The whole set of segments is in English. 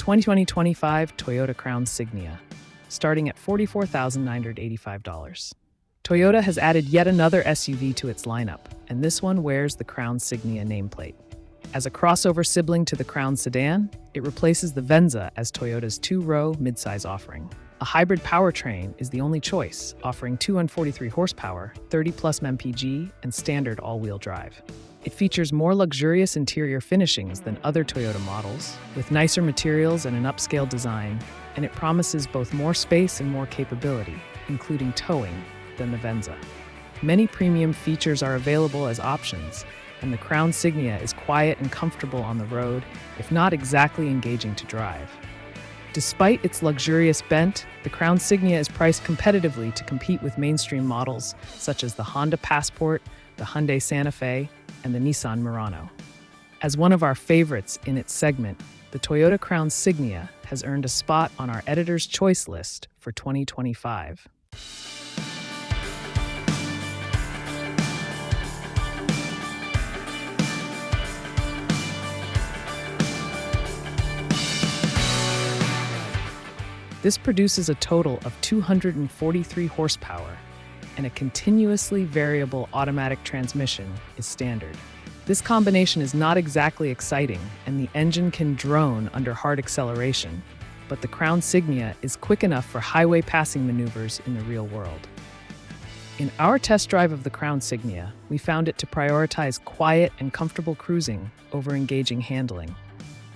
2025 Toyota Crown Signia, starting at $44,985. Toyota has added yet another SUV to its lineup, and this one wears the Crown Signia nameplate. As a crossover sibling to the Crown sedan, it replaces the Venza as Toyota's two-row midsize offering. A hybrid powertrain is the only choice, offering 243 horsepower, 30-plus mpg, and standard all-wheel drive. It features more luxurious interior finishings than other Toyota models, with nicer materials and an upscale design, and it promises both more space and more capability, including towing, than the Venza. Many premium features are available as options, and the Crown Signia is quiet and comfortable on the road, if not exactly engaging to drive. Despite its luxurious bent, the Crown Signia is priced competitively to compete with mainstream models such as the Honda Passport, the Hyundai Santa Fe, and the Nissan Murano. As one of our favorites in its segment, the Toyota Crown Signia has earned a spot on our Editor's Choice list for 2025. This produces a total of 243 horsepower, and a continuously variable automatic transmission is standard. This combination is not exactly exciting, and the engine can drone under hard acceleration, but the Crown Signia is quick enough for highway passing maneuvers in the real world. In our test drive of the Crown Signia, we found it to prioritize quiet and comfortable cruising over engaging handling,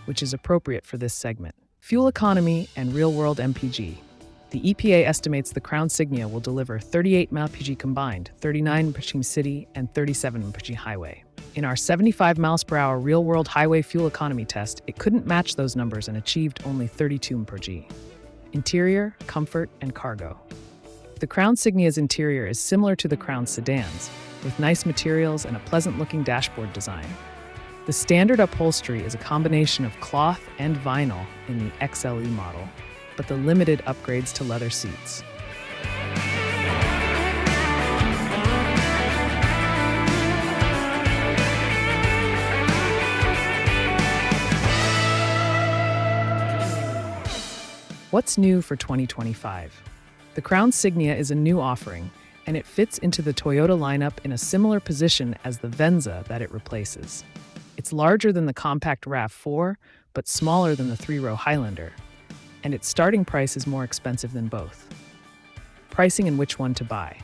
which is appropriate for this segment. Fuel economy and real-world MPG. The EPA estimates the Crown Signia will deliver 38 mpg combined, 39 mpg city, and 37 mpg highway. In our 75 mph real-world highway fuel economy test, it couldn't match those numbers and achieved only 32 mpg. Interior, comfort, and cargo. The Crown Signia's interior is similar to the Crown sedans, with nice materials and a pleasant-looking dashboard design. The standard upholstery is a combination of cloth and vinyl in the XLE model, but the Limited upgrades to leather seats. What's new for 2025? The Crown Signia is a new offering, and it fits into the Toyota lineup in a similar position as the Venza that it replaces. It's larger than the compact RAV4, but smaller than the three-row Highlander, and its starting price is more expensive than both. Pricing and which one to buy.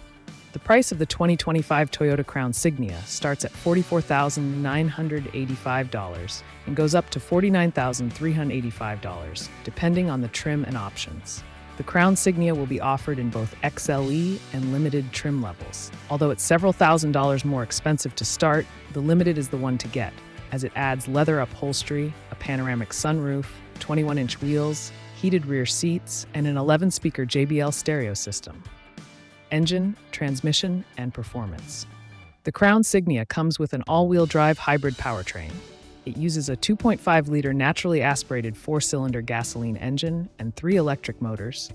The price of the 2025 Toyota Crown Signia starts at $44,985 and goes up to $49,385, depending on the trim and options. The Crown Signia will be offered in both XLE and Limited trim levels. Although it's several $1,000s more expensive to start, the Limited is the one to get, as it adds leather upholstery, a panoramic sunroof, 21-inch wheels, heated rear seats, and an 11-speaker JBL stereo system. Engine, transmission, and performance. The Crown Signia comes with an all-wheel drive hybrid powertrain. It uses a 2.5-liter naturally aspirated 4-cylinder gasoline engine and 3 electric motors,